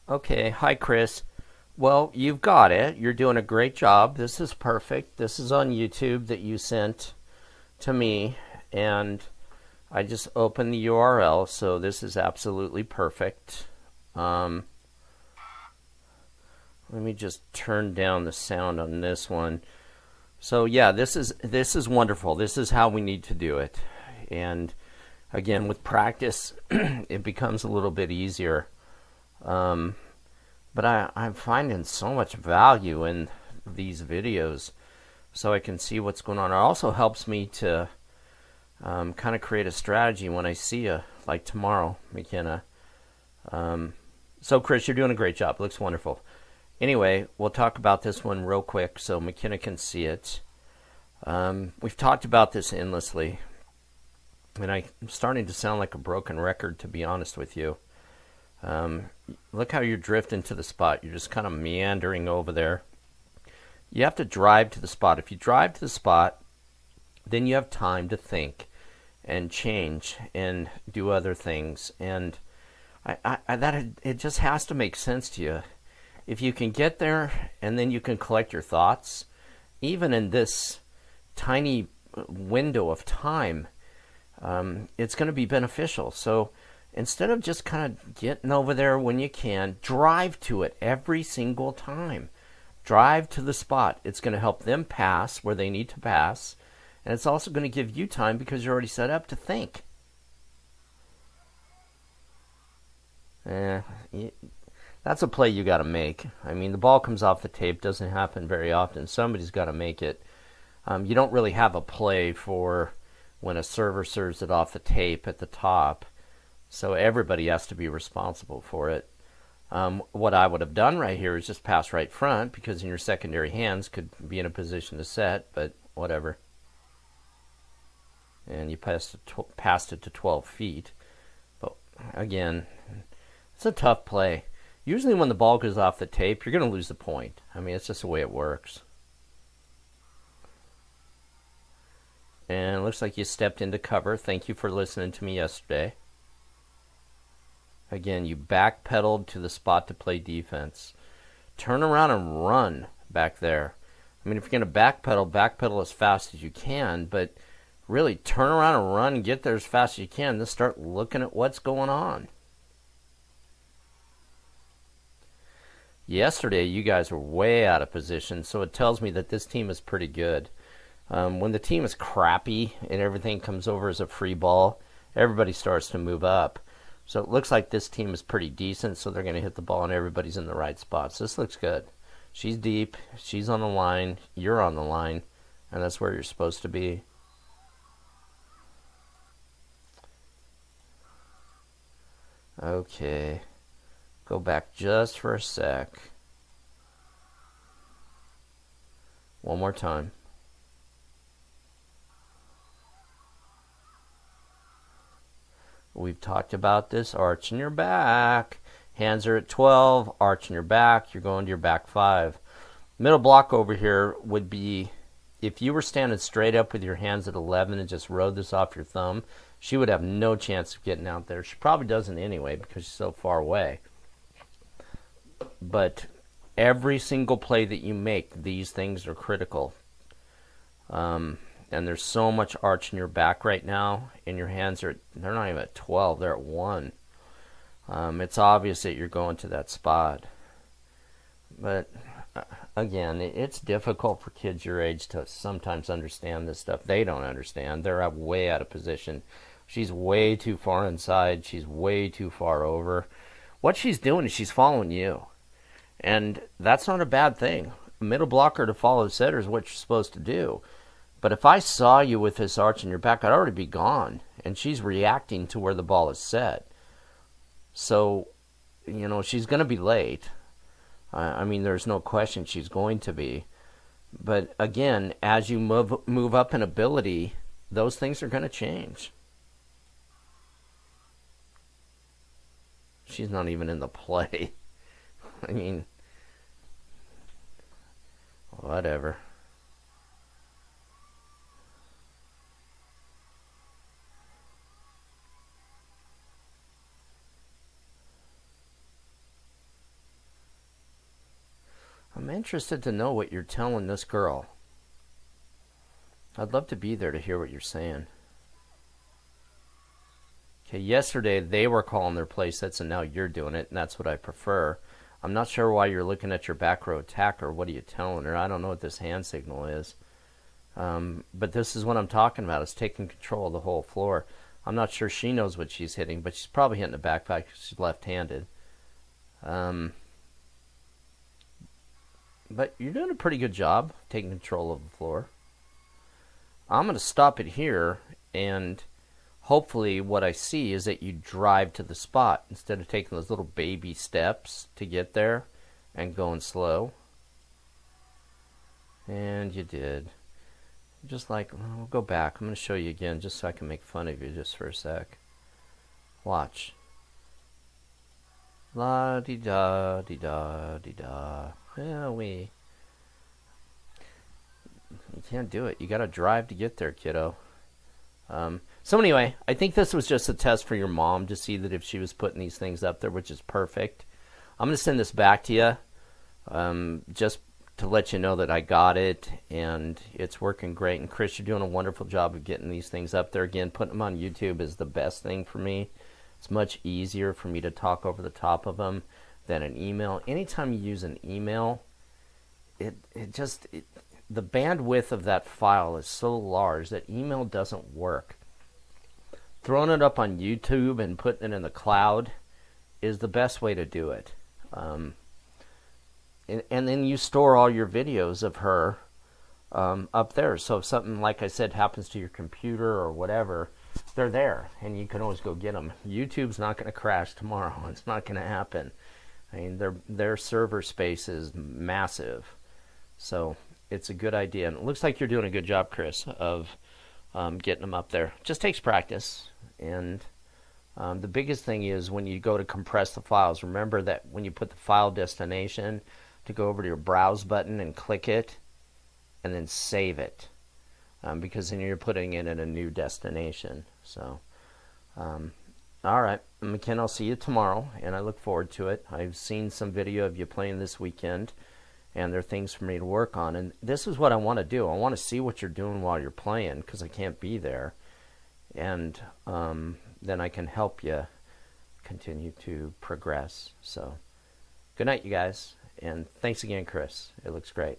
Okay, hi Chris. Well, you've got it. You're doing a great job. This is perfect. This is on YouTube that you sent to me, and I just opened the URL, so this is absolutely perfect. Um, Let me just turn down the sound on this one. So yeah, this is wonderful. This is how we need to do it. And again, with practice, it becomes a little bit easier. But I'm finding so much value in these videos so I can see what's going on. It also helps me to kind of create a strategy when I see you, like tomorrow, McKenna. So Chris, you're doing a great job. It looks wonderful. Anyway, we'll talk about this one real quick so McKenna can see it. We've talked about this endlessly, and I'm starting to sound like a broken record, to be honest with you. Look how you're drifting to the spot. You're just kind of meandering over there. You have to drive to the spot. If you drive to the spot, then you have time to think and change and do other things. And it just has to make sense to you. If you can get there and then you can collect your thoughts, even in this tiny window of time, it's going to be beneficial. So instead of just kind of getting over there when you can, drive to it every single time. Drive to the spot. It's going to help them pass where they need to pass, and it's also going to give you time because you're already set up to think. That's a play you got to make. I mean, the ball comes off the tape. Doesn't happen very often. Somebody's got to make it. You don't really have a play for when a server serves it off the tape at the top. So everybody has to be responsible for it. What I would have done right here is just pass right front, because in your secondary hands could be in a position to set, but whatever. And you passed it to 12 feet. But again, it's a tough play. Usually when the ball goes off the tape, you're going to lose the point. I mean, it's just the way it works. And it looks like you stepped into cover. Thank you for listening to me yesterday. Again, you backpedaled to the spot to play defense. Turn around and run back there. I mean, if you're going to backpedal as fast as you can, but really turn around and run and get there as fast as you can. Then start looking at what's going on. Yesterday, you guys were way out of position, so it tells me that this team is pretty good. When the team is crappy and everything comes over as a free ball, everybody starts to move up. So it looks like this team is pretty decent, so they're going to hit the ball and everybody's in the right spots. This looks good. She's deep. She's on the line. You're on the line. And that's where you're supposed to be. Okay. Go back just for a sec. One more time. We've talked about this. Arching your back. Hands are at 12. Arching your back. You're going to your back 5. Middle block over here would be, if you were standing straight up with your hands at 11 and just rode this off your thumb, she would have no chance of getting out there. She probably doesn't anyway because she's so far away. But every single play that you make, these things are critical. And there's so much arch in your back right now, and your hands they're not even at 12, they're at 1. It's obvious that you're going to that spot. But again, it's difficult for kids your age to sometimes understand this stuff. They don't understand. They're way out of position. She's way too far inside. She's way too far over. What she's doing is she's following you. And that's not a bad thing. A middle blocker to follow the setter is what you're supposed to do. But if I saw you with this arch in your back, I'd already be gone. And she's reacting to where the ball is set. So, you know, she's going to be late. I mean, there's no question she's going to be. But again, as you move up in ability, those things are going to change. She's not even in the play. I mean, whatever. I'm interested to know what you're telling this girl. I'd love to be there to hear what you're saying. Okay, yesterday they were calling their play sets and now you're doing it, and that's what I prefer. I'm not sure why you're looking at your back row attacker. What are you telling her? I don't know what this hand signal is. But this is what I'm talking about. It's taking control of the whole floor. I'm not sure she knows what she's hitting, but she's probably hitting the backpack because she's left-handed. But you're doing a pretty good job taking control of the floor. I'm going to stop it here, and hopefully what I see is that you drive to the spot instead of taking those little baby steps to get there and going slow. And you did. Just like, we'll go back. I'm going to show you again just so I can make fun of you just for a sec. Watch. La-dee-da-dee-da-dee-da. Yeah, you can't do it. You got to drive to get there, kiddo. So anyway, I think this was just a test for your mom to see that if she was putting these things up there, which is perfect. I'm going to send this back to you just to let you know that I got it and it's working great. And Chris, you're doing a wonderful job of getting these things up there. Again, putting them on YouTube is the best thing for me. It's much easier for me to talk over the top of them than an email. Anytime you use an email, the bandwidth of that file is so large that email doesn't work. Throwing it up on YouTube and putting it in the cloud is the best way to do it. And then you store all your videos of her up there. So if something, like I said, happens to your computer or whatever, they're there, and you can always go get them. YouTube's not going to crash tomorrow. It's not going to happen. I mean, their server space is massive. So it's a good idea. And it looks like you're doing a good job, Chris, of getting them up there. It just takes practice. And the biggest thing is when you go to compress the files, remember that when you put the file destination, to go over to your browse button and click it and then save it, because then you're putting it in a new destination. So all right, McKenna, I'll see you tomorrow, and I look forward to it. I've seen some video of you playing this weekend, and there are things for me to work on, and this is what I want to do. I want to see what you're doing while you're playing because I can't be there, and then I can help you continue to progress. So good night, you guys. And thanks again, Chris. It looks great.